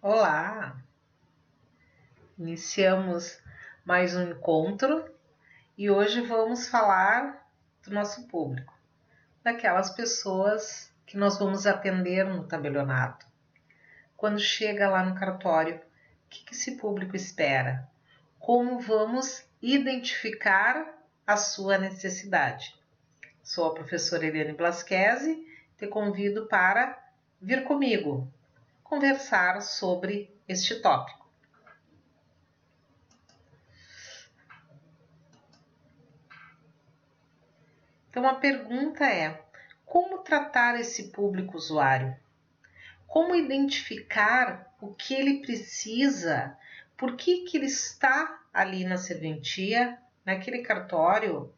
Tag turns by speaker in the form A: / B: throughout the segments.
A: Olá! Iniciamos mais um encontro e hoje vamos falar do nosso público, daquelas pessoas que nós vamos atender no tabelionato. Quando chega lá no cartório, o que esse público espera? Como vamos identificar a sua necessidade? Sou a professora Eliane Blasquezi, te convido para vir comigo conversar sobre este tópico. Então a pergunta é: como tratar esse público usuário? Como identificar o que ele precisa? Por que ele está ali na serventia, naquele cartório?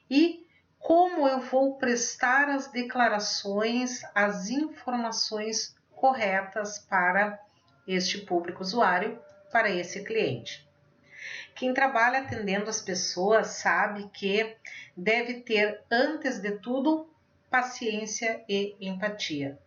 A: E como eu vou prestar as declarações, as informações corretas para este público usuário, para esse cliente? Quem trabalha atendendo as pessoas sabe que deve ter, antes de tudo, paciência e empatia.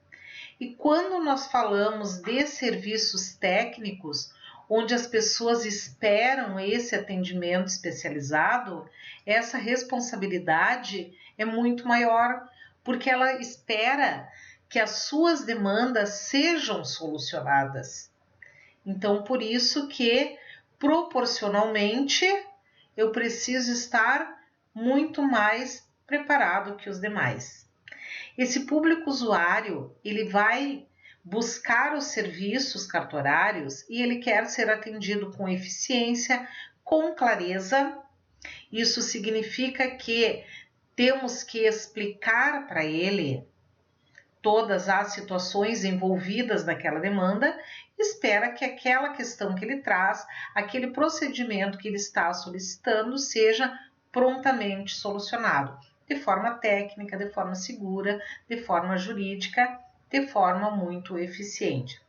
A: E quando nós falamos de serviços técnicos, onde as pessoas esperam esse atendimento especializado, essa responsabilidade é muito maior, porque ela espera que as suas demandas sejam solucionadas. Então, por isso que proporcionalmente, eu preciso estar muito mais preparado que os demais. Esse público usuário, ele vai buscar os serviços cartorários e ele quer ser atendido com eficiência, com clareza. Isso significa que temos que explicar para ele todas as situações envolvidas naquela demanda, espera que aquela questão que ele traz, aquele procedimento que ele está solicitando, seja prontamente solucionado, de forma técnica, de forma segura, de forma jurídica, de forma muito eficiente.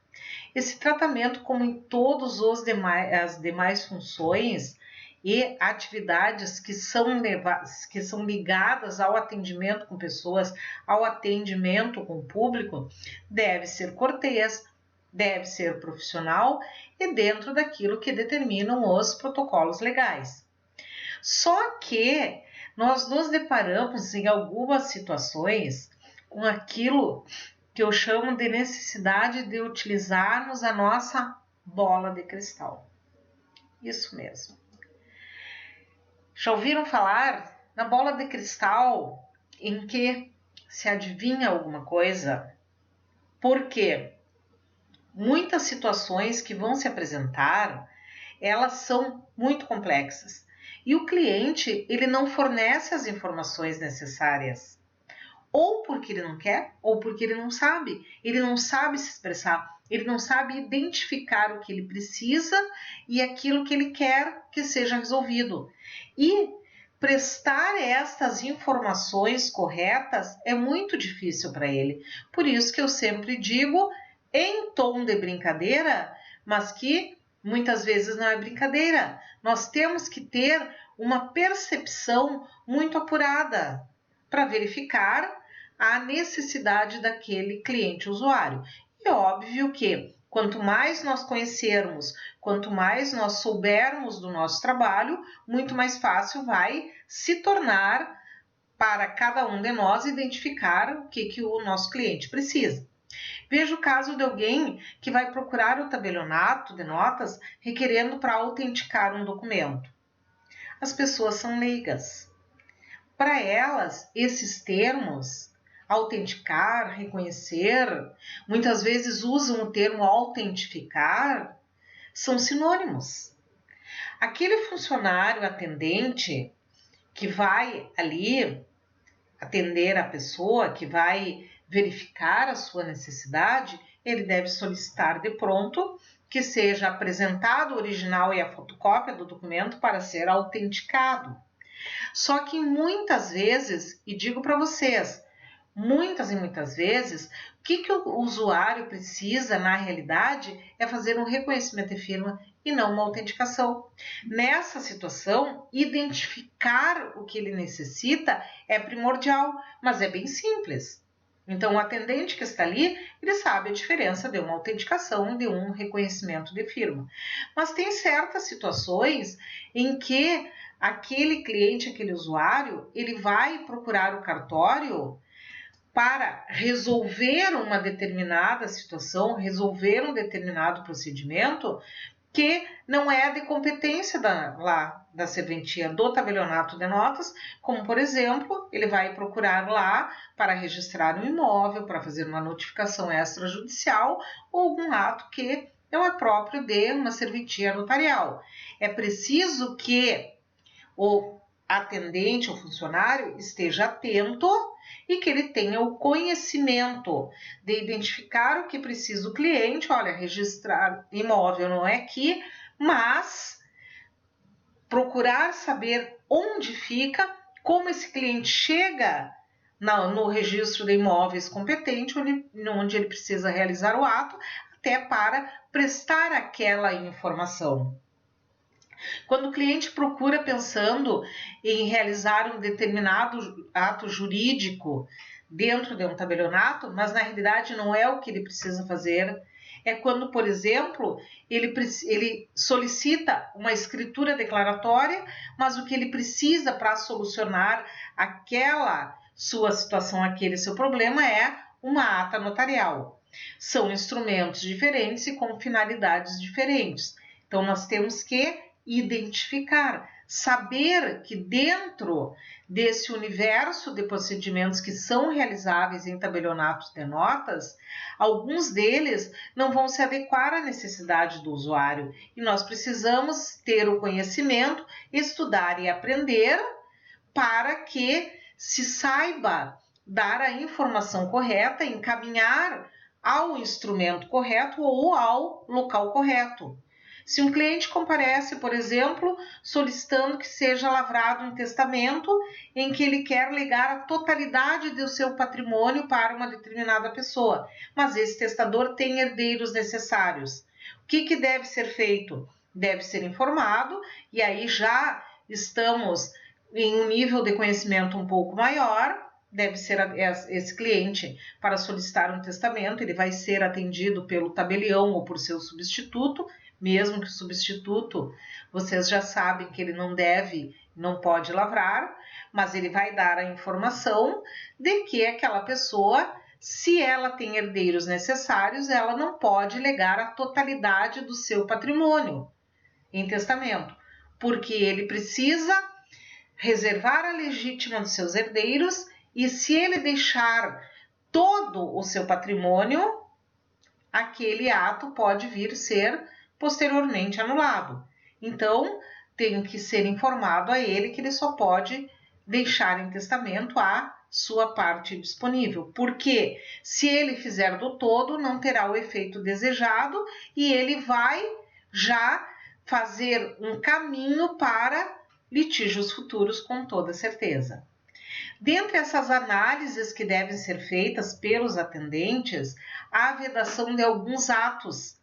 A: Esse tratamento, como em todas as demais funções e atividades que são ligadas ao atendimento com pessoas, ao atendimento com o público, deve ser cortês, deve ser profissional e dentro daquilo que determinam os protocolos legais. Só que nós nos deparamos em algumas situações com aquilo que eu chamo de necessidade de utilizarmos a nossa bola de cristal. Isso mesmo. Já ouviram falar na bola de cristal em que se adivinha alguma coisa? Porque muitas situações que vão se apresentar, elas são muito complexas. E o cliente, ele não fornece as informações necessárias. Ou porque ele não quer, ou porque ele não sabe. Ele não sabe se expressar, ele não sabe identificar o que ele precisa e aquilo que ele quer que seja resolvido. E prestar estas informações corretas é muito difícil para ele. Por isso que eu sempre digo, em tom de brincadeira, mas que muitas vezes não é brincadeira. Nós temos que ter uma percepção muito apurada para verificar a necessidade daquele cliente usuário. E é óbvio que quanto mais nós conhecermos, quanto mais nós soubermos do nosso trabalho, muito mais fácil vai se tornar para cada um de nós identificar o que o nosso cliente precisa. Veja o caso de alguém que vai procurar o tabelionato de notas requerendo para autenticar um documento. As pessoas são leigas. Para elas, esses termos, autenticar, reconhecer, muitas vezes usam o termo autentificar, são sinônimos. Aquele funcionário atendente que vai ali atender a pessoa, que vai verificar a sua necessidade, ele deve solicitar de pronto que seja apresentado o original e a fotocópia do documento para ser autenticado. Só que muitas vezes, e digo para vocês, muitas e muitas vezes, o que o usuário precisa na realidade é fazer um reconhecimento de firma e não uma autenticação. Nessa situação, identificar o que ele necessita é primordial, mas é bem simples. Então, o atendente que está ali, ele sabe a diferença de uma autenticação e de um reconhecimento de firma. Mas tem certas situações em que aquele cliente, aquele usuário, ele vai procurar o cartório para resolver uma determinada situação, resolver um determinado procedimento que não é de competência da serventia do tabelionato de notas, como, por exemplo, ele vai procurar lá para registrar um imóvel, para fazer uma notificação extrajudicial ou algum ato que não é próprio de uma serventia notarial. É preciso que o atendente ou funcionário esteja atento e que ele tenha o conhecimento de identificar o que precisa o cliente. Olha, registrar imóvel não é aqui, mas procurar saber onde fica, como esse cliente chega no registro de imóveis competente, onde ele precisa realizar o ato, até para prestar aquela informação. Quando o cliente procura pensando em realizar um determinado ato jurídico dentro de um tabelionato, mas na realidade não é o que ele precisa fazer, é quando, por exemplo, ele solicita uma escritura declaratória, mas o que ele precisa para solucionar aquela sua situação, aquele seu problema, é uma ata notarial. São instrumentos diferentes e com finalidades diferentes. Então, nós temos que identificar, saber que dentro desse universo de procedimentos que são realizáveis em tabelionatos de notas, alguns deles não vão se adequar à necessidade do usuário e nós precisamos ter o conhecimento, estudar e aprender para que se saiba dar a informação correta, encaminhar ao instrumento correto ou ao local correto. Se um cliente comparece, por exemplo, solicitando que seja lavrado um testamento em que ele quer legar a totalidade do seu patrimônio para uma determinada pessoa, mas esse testador tem herdeiros necessários, o que deve ser feito? Deve ser informado, e aí já estamos em um nível de conhecimento um pouco maior. Deve ser esse cliente, para solicitar um testamento, ele vai ser atendido pelo tabelião ou por seu substituto, mesmo que o substituto, vocês já sabem que ele não pode lavrar, mas ele vai dar a informação de que aquela pessoa, se ela tem herdeiros necessários, ela não pode legar a totalidade do seu patrimônio em testamento, porque ele precisa reservar a legítima dos seus herdeiros, e se ele deixar todo o seu patrimônio, aquele ato pode vir ser posteriormente anulado. Então, tem que ser informado a ele que ele só pode deixar em testamento a sua parte disponível, porque se ele fizer do todo, não terá o efeito desejado e ele vai já fazer um caminho para litígios futuros com toda certeza. Dentre essas análises que devem ser feitas pelos atendentes, há a vedação de alguns atos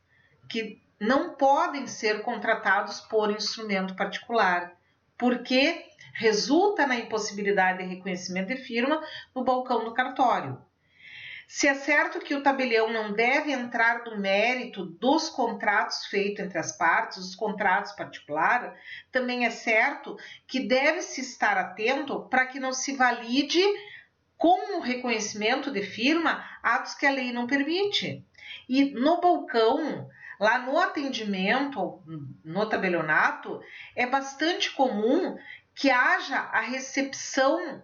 A: que não podem ser contratados por instrumento particular, porque resulta na impossibilidade de reconhecimento de firma no balcão do cartório. Se é certo que o tabelião não deve entrar no mérito dos contratos feitos entre as partes, os contratos particulares, também é certo que deve-se estar atento para que não se valide com o reconhecimento de firma atos que a lei não permite. E no balcão, lá no atendimento, no tabelionato, é bastante comum que haja a recepção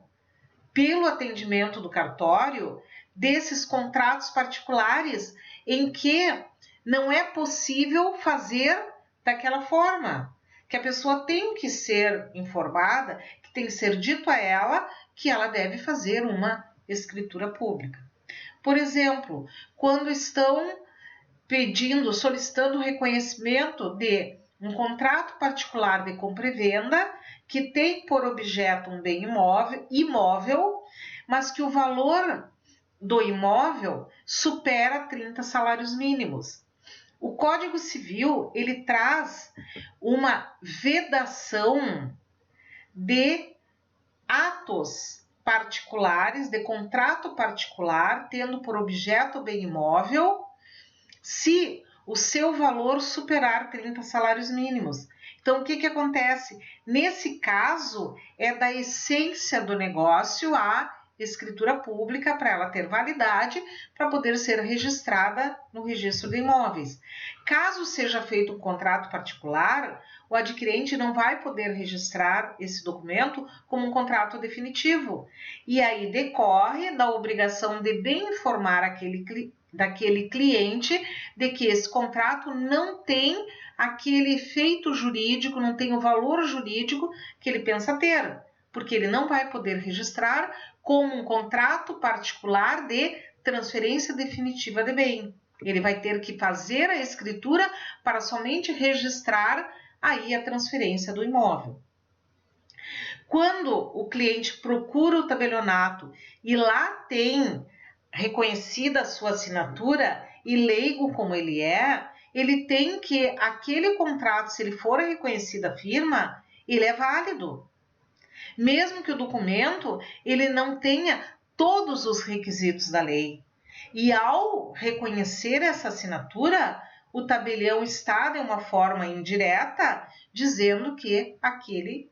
A: pelo atendimento do cartório desses contratos particulares em que não é possível fazer daquela forma, que a pessoa tem que ser informada, que tem que ser dito a ela que ela deve fazer uma escritura pública. Por exemplo, quando estão solicitando o reconhecimento de um contrato particular de compra e venda que tem por objeto um bem imóvel, mas que o valor do imóvel supera 30 salários mínimos. O Código Civil, ele traz uma vedação de atos particulares, de contrato particular, tendo por objeto o bem imóvel, se o seu valor superar 30 salários mínimos. Então, o que acontece? Nesse caso, é da essência do negócio a escritura pública para ela ter validade para poder ser registrada no registro de imóveis. Caso seja feito um contrato particular, o adquirente não vai poder registrar esse documento como um contrato definitivo. E aí decorre da obrigação de bem informar daquele cliente de que esse contrato não tem aquele efeito jurídico, não tem o valor jurídico que ele pensa ter, porque ele não vai poder registrar como um contrato particular de transferência definitiva de bem. Ele vai ter que fazer a escritura para somente registrar aí a transferência do imóvel. Quando o cliente procura o tabelionato e lá tem reconhecida a sua assinatura e leigo como ele é, ele tem que, aquele contrato, se ele for reconhecida a firma, ele é válido. Mesmo que o documento ele não tenha todos os requisitos da lei. E ao reconhecer essa assinatura, o tabelião está de uma forma indireta dizendo que aquele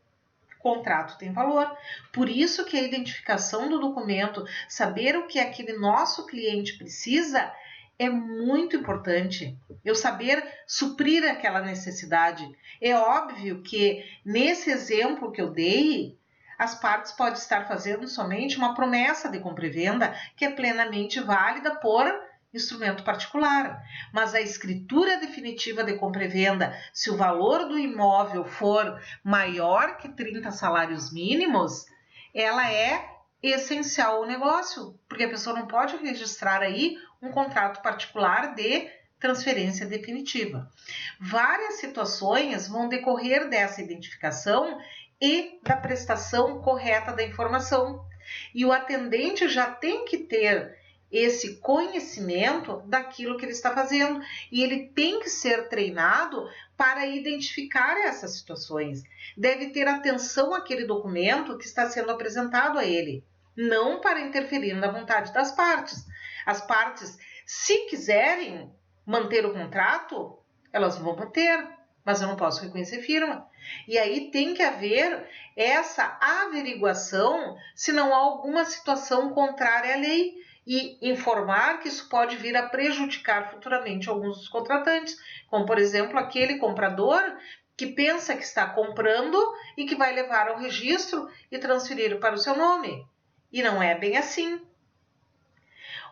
A: contrato tem valor. Por isso que a identificação do documento, saber o que aquele nosso cliente precisa, é muito importante. Eu saber suprir aquela necessidade. É óbvio que nesse exemplo que eu dei, as partes podem estar fazendo somente uma promessa de compra e venda que é plenamente válida por instrumento particular. Mas a escritura definitiva de compra e venda, se o valor do imóvel for maior que 30 salários mínimos, ela é essencial ao negócio, porque a pessoa não pode registrar aí um contrato particular de transferência definitiva. Várias situações vão decorrer dessa identificação e da prestação correta da informação. E o atendente já tem que ter esse conhecimento daquilo que ele está fazendo e ele tem que ser treinado para identificar essas situações. Deve ter atenção àquele documento que está sendo apresentado a ele, não para interferir na vontade das partes. As partes, se quiserem manter o contrato, elas vão manter, mas eu não posso reconhecer firma. E aí tem que haver essa averiguação se não há alguma situação contrária à lei e informar que isso pode vir a prejudicar futuramente alguns dos contratantes, como por exemplo aquele comprador que pensa que está comprando e que vai levar ao registro e transferir para o seu nome. E não é bem assim.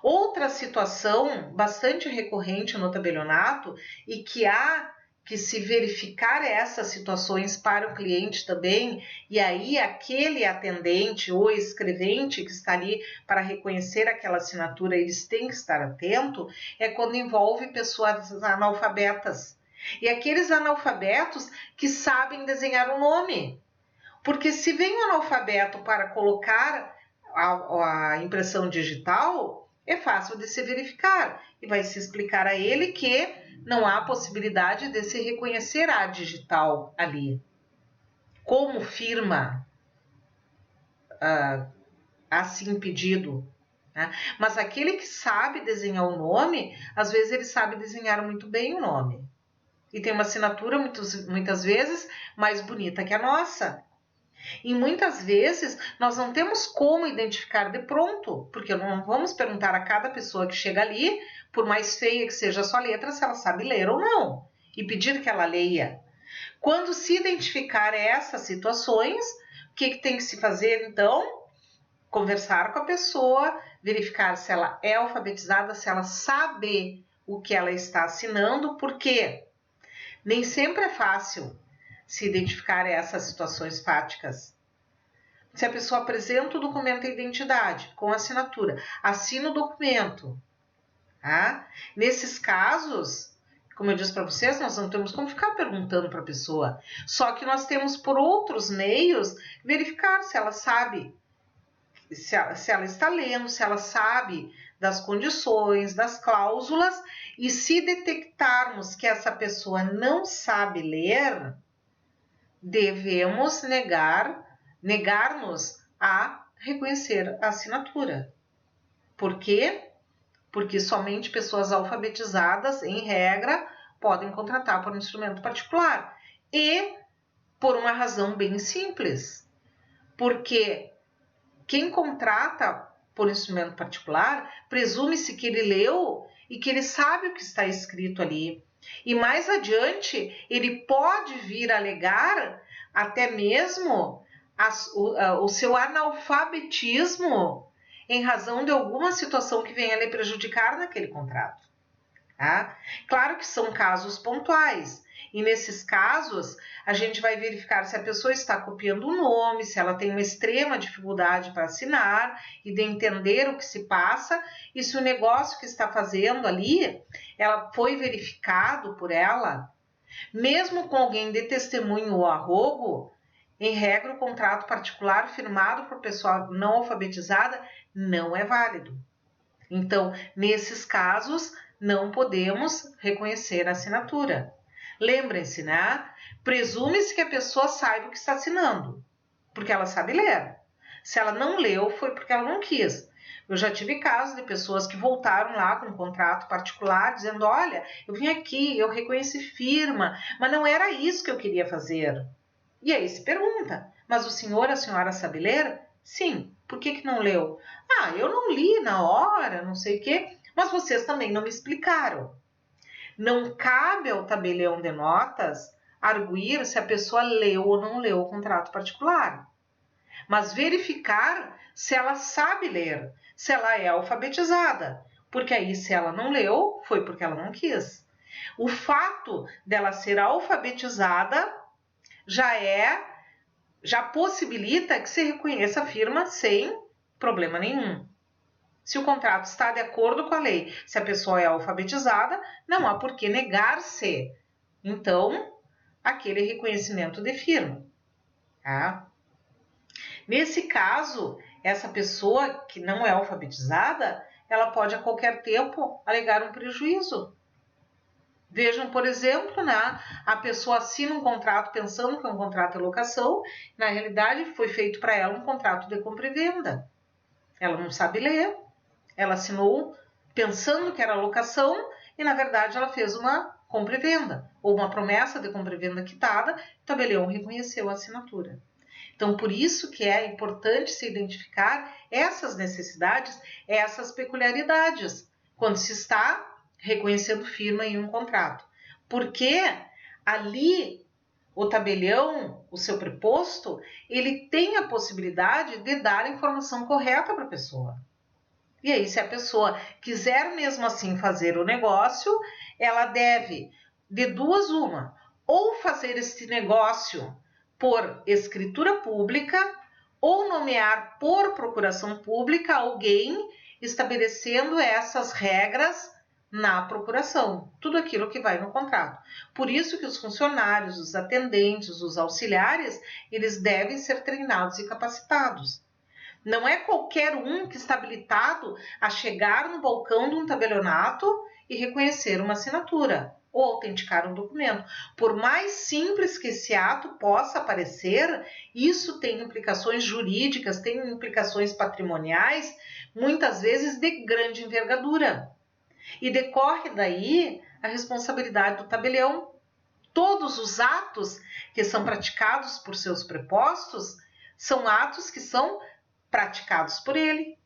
A: Outra situação bastante recorrente no tabelionato e que há que se verificar essas situações para o cliente também, e aí aquele atendente ou escrevente que está ali para reconhecer aquela assinatura, eles têm que estar atentos, é quando envolve pessoas analfabetas. E aqueles analfabetos que sabem desenhar o nome. Porque se vem um analfabeto para colocar a impressão digital, é fácil de se verificar e vai se explicar a ele que não há possibilidade de se reconhecer a digital ali. Como firma assim pedido. Né? Mas aquele que sabe desenhar o nome, às vezes ele sabe desenhar muito bem o nome. E tem uma assinatura muitas vezes mais bonita que a nossa. E muitas vezes nós não temos como identificar de pronto, porque não vamos perguntar a cada pessoa que chega ali, por mais feia que seja a sua letra, se ela sabe ler ou não, e pedir que ela leia. Quando se identificar essas situações, o que tem que se fazer então? Conversar com a pessoa, verificar se ela é alfabetizada, se ela sabe o que ela está assinando, porque nem sempre é fácil se identificar essas situações fáticas. Se a pessoa apresenta o documento de identidade com assinatura, assina o documento. Tá? Nesses casos, como eu disse para vocês, nós não temos como ficar perguntando para a pessoa. Só que nós temos por outros meios verificar se ela sabe, se ela está lendo, se ela sabe das condições, das cláusulas. E se detectarmos que essa pessoa não sabe ler, devemos negar-nos a reconhecer a assinatura. Por quê? Porque somente pessoas alfabetizadas, em regra, podem contratar por um instrumento particular. E por uma razão bem simples. Porque quem contrata por instrumento particular, presume-se que ele leu e que ele sabe o que está escrito ali. E mais adiante, ele pode vir alegar até mesmo o seu analfabetismo em razão de alguma situação que venha lhe prejudicar naquele contrato. Tá? Claro que são casos pontuais, e nesses casos a gente vai verificar se a pessoa está copiando o nome, se ela tem uma extrema dificuldade para assinar e de entender o que se passa, e se o negócio que está fazendo ali, ela foi verificado por ela, mesmo com alguém de testemunho ou arrogo, em regra o contrato particular firmado por pessoa não alfabetizada não é válido. Então, nesses casos, não podemos reconhecer a assinatura. Lembrem-se, né? Presume-se que a pessoa saiba o que está assinando, porque ela sabe ler. Se ela não leu, foi porque ela não quis. Eu já tive casos de pessoas que voltaram lá com um contrato particular, dizendo, olha, eu vim aqui, eu reconheci firma, mas não era isso que eu queria fazer. E aí se pergunta, mas o senhor, a senhora sabe ler? Sim. Por que não leu? Ah, eu não li na hora, não sei o quê, mas vocês também não me explicaram. Não cabe ao tabelião de notas arguir se a pessoa leu ou não leu o contrato particular, mas verificar se ela sabe ler, se ela é alfabetizada, porque aí se ela não leu, foi porque ela não quis. O fato dela ser alfabetizada já possibilita que se reconheça a firma sem problema nenhum. Se o contrato está de acordo com a lei, se a pessoa é alfabetizada, não há por que negar-se, então, aquele reconhecimento de firma. Tá? Nesse caso, essa pessoa que não é alfabetizada, ela pode a qualquer tempo alegar um prejuízo. Vejam, por exemplo, né, a pessoa assina um contrato pensando que é um contrato de locação, na realidade foi feito para ela um contrato de compra e venda. Ela não sabe ler, ela assinou pensando que era locação e, na verdade, ela fez uma compra e venda, ou uma promessa de compra e venda quitada, o tabelião reconheceu a assinatura. Então, por isso que é importante se identificar essas necessidades, essas peculiaridades, quando se está reconhecendo firma em um contrato. Porque ali o tabelião, o seu preposto, ele tem a possibilidade de dar a informação correta para a pessoa. E aí, se a pessoa quiser mesmo assim fazer o negócio, ela deve, de duas uma, ou fazer esse negócio por escritura pública, ou nomear por procuração pública alguém estabelecendo essas regras na procuração, tudo aquilo que vai no contrato. Por isso que os funcionários, os atendentes, os auxiliares, eles devem ser treinados e capacitados. Não é qualquer um que está habilitado a chegar no balcão de um tabelionato e reconhecer uma assinatura ou autenticar um documento. Por mais simples que esse ato possa parecer, isso tem implicações jurídicas, tem implicações patrimoniais, muitas vezes de grande envergadura. E decorre daí a responsabilidade do tabelião. Todos os atos que são praticados por seus prepostos são atos que são praticados por ele.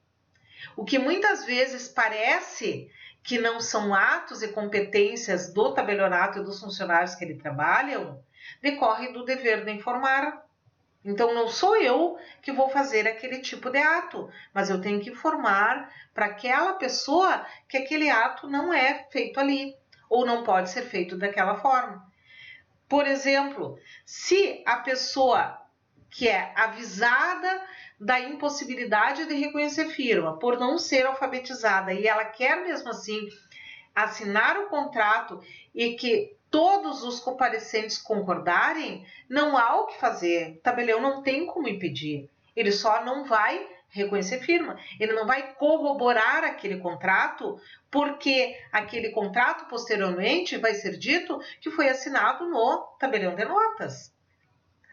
A: O que muitas vezes parece que não são atos e competências do tabelionato e dos funcionários que ele trabalham, decorre do dever de informar. Então, não sou eu que vou fazer aquele tipo de ato, mas eu tenho que informar para aquela pessoa que aquele ato não é feito ali, ou não pode ser feito daquela forma. Por exemplo, se a pessoa que é avisada da impossibilidade de reconhecer firma por não ser alfabetizada e ela quer mesmo assim assinar o contrato e que todos os comparecentes concordarem, não há o que fazer. O tabelião não tem como impedir. Ele só não vai reconhecer firma. Ele não vai corroborar aquele contrato, porque aquele contrato posteriormente vai ser dito que foi assinado no tabelião de notas.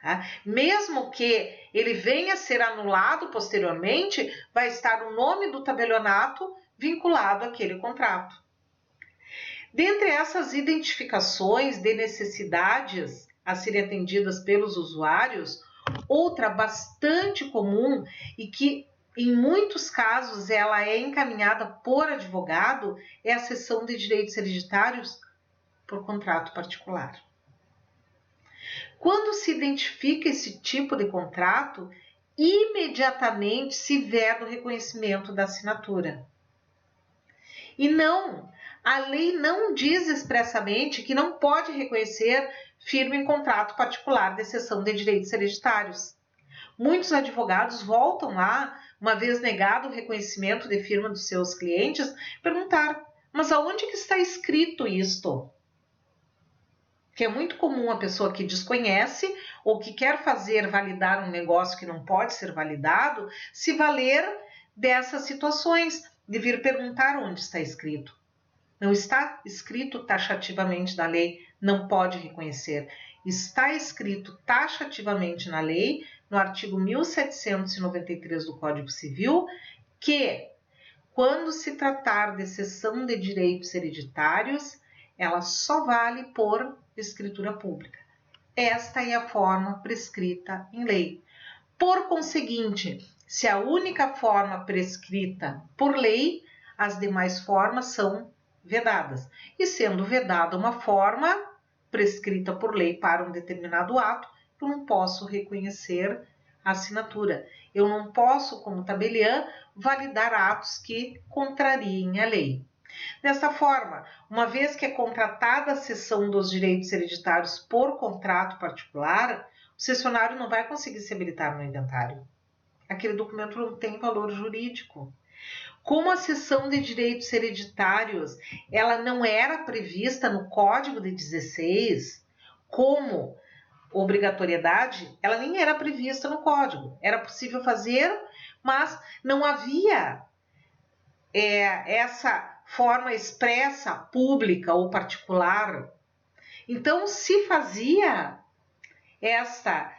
A: Tá? Mesmo que ele venha a ser anulado posteriormente, vai estar o nome do tabelionato vinculado àquele contrato. Dentre essas identificações de necessidades a serem atendidas pelos usuários, outra bastante comum e que em muitos casos ela é encaminhada por advogado é a cessão de direitos hereditários por contrato particular. Quando se identifica esse tipo de contrato, imediatamente se veda o reconhecimento da assinatura. E não, a lei não diz expressamente que não pode reconhecer firma em contrato particular de cessão de direitos hereditários. Muitos advogados voltam lá, uma vez negado o reconhecimento de firma dos seus clientes, perguntar, mas aonde que está escrito isto? Que é muito comum a pessoa que desconhece ou que quer fazer validar um negócio que não pode ser validado, se valer dessas situações, de vir perguntar onde está escrito. Não está escrito taxativamente na lei, não pode reconhecer. Está escrito taxativamente na lei, no artigo 1793 do Código Civil, que quando se tratar de cessão de direitos hereditários, ela só vale por escritura pública. Esta é a forma prescrita em lei. Por conseguinte, se a única forma prescrita por lei, as demais formas são vedadas. E sendo vedada uma forma prescrita por lei para um determinado ato, eu não posso reconhecer a assinatura. Eu não posso, como tabeliã, validar atos que contrariem a lei. Desta forma, uma vez que é contratada a cessão dos direitos hereditários por contrato particular, o cessionário não vai conseguir se habilitar no inventário. Aquele documento não tem valor jurídico. Como a cessão de direitos hereditários ela não era prevista no Código de 16 como obrigatoriedade, ela nem era prevista no Código. Era possível fazer, mas não havia essa forma expressa, pública ou particular. Então, se fazia essa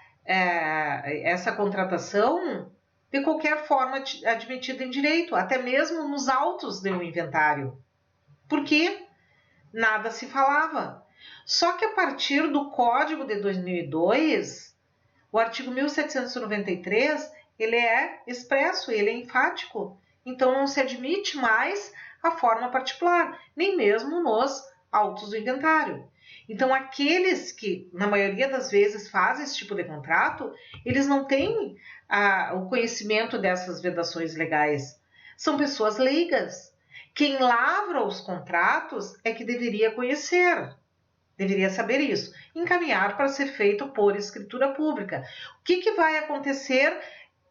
A: contratação de qualquer forma admitida em direito, até mesmo nos autos de um inventário, porque nada se falava. Só que a partir do Código de 2002, o artigo 1793, ele é expresso, ele é enfático, então não se admite mais a forma particular, nem mesmo nos autos do inventário. Então, aqueles que, na maioria das vezes, fazem esse tipo de contrato, eles não têm o conhecimento dessas vedações legais. São pessoas leigas. Quem lavra os contratos é que deveria conhecer, deveria saber isso. Encaminhar para ser feito por escritura pública. O que vai acontecer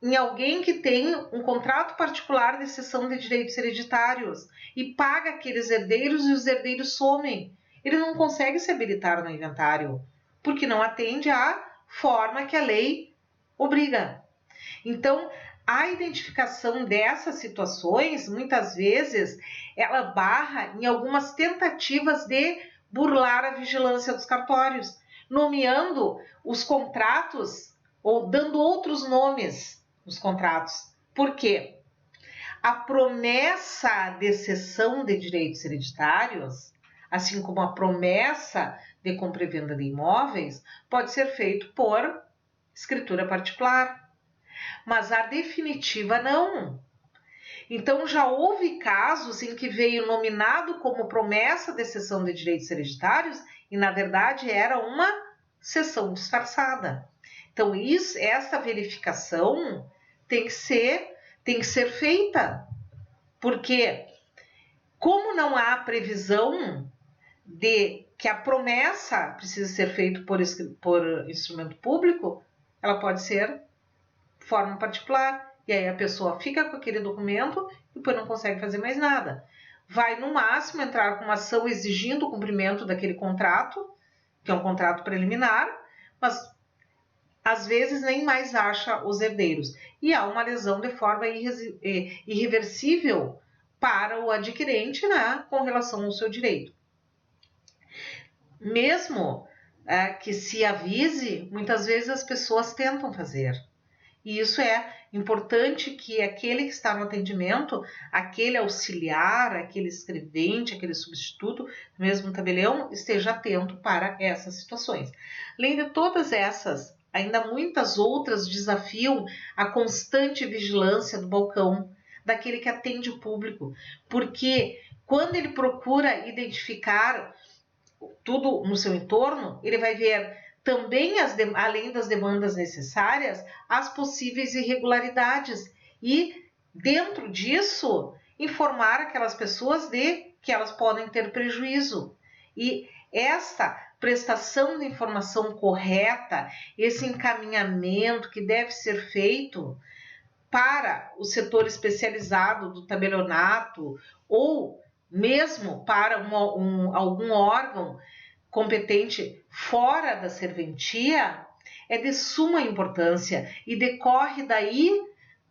A: em alguém que tem um contrato particular de cessão de direitos hereditários e paga aqueles herdeiros e os herdeiros somem? Ele não consegue se habilitar no inventário, porque não atende à forma que a lei obriga. Então, a identificação dessas situações, muitas vezes, ela barra em algumas tentativas de burlar a vigilância dos cartórios, nomeando os contratos ou dando outros nomes nos contratos. Por quê? A promessa de cessão de direitos hereditários, assim como a promessa de compra e venda de imóveis, pode ser feito por escritura particular, mas a definitiva não. Então, já houve casos em que veio nominado como promessa de cessão de direitos hereditários e, na verdade, era uma cessão disfarçada. Então, essa verificação tem que ser feita, porque como não há previsão de que a promessa precisa ser feita por instrumento público, ela pode ser de forma particular, e aí a pessoa fica com aquele documento e depois não consegue fazer mais nada. Vai, no máximo, entrar com uma ação exigindo o cumprimento daquele contrato, que é um contrato preliminar, mas às vezes nem mais acha os herdeiros. E há uma lesão de forma irreversível para o adquirente, né, com relação ao seu direito. Mesmo que se avise, muitas vezes as pessoas tentam fazer. E isso é importante que aquele que está no atendimento, aquele auxiliar, aquele escrevente, aquele substituto, mesmo tabelião, esteja atento para essas situações. Além de todas essas, ainda muitas outras desafiam a constante vigilância do balcão, daquele que atende o público, porque quando ele procura identificar tudo no seu entorno, ele vai ver também, além das demandas necessárias, as possíveis irregularidades e, dentro disso, informar aquelas pessoas de que elas podem ter prejuízo. E esta prestação de informação correta, esse encaminhamento que deve ser feito para o setor especializado do tabelionato ou mesmo para algum órgão competente fora da serventia, é de suma importância e decorre daí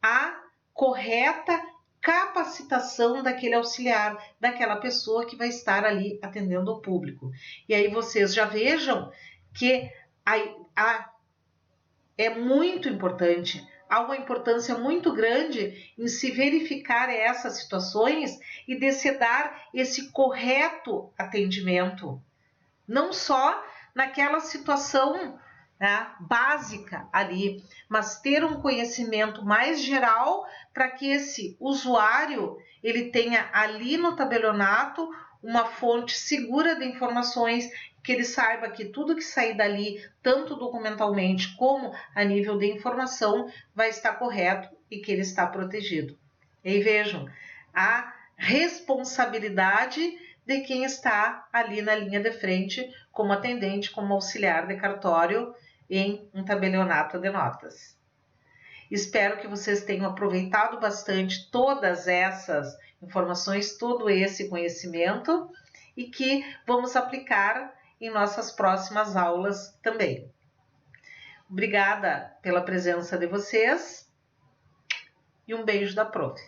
A: a correta capacitação daquele auxiliar, daquela pessoa que vai estar ali atendendo o público. E aí vocês já vejam que é muito importante, há uma importância muito grande em se verificar essas situações e de se dar esse correto atendimento. Não só naquela situação, né, básica ali, mas ter um conhecimento mais geral para que esse usuário ele tenha ali no tabelionato uma fonte segura de informações, que ele saiba que tudo que sair dali, tanto documentalmente como a nível de informação, vai estar correto e que ele está protegido. E vejam, a responsabilidade de quem está ali na linha de frente como atendente, como auxiliar de cartório em um tabelionato de notas. Espero que vocês tenham aproveitado bastante todas essas informações, todo esse conhecimento e que vamos aplicar em nossas próximas aulas também. Obrigada pela presença de vocês e um beijo da prof.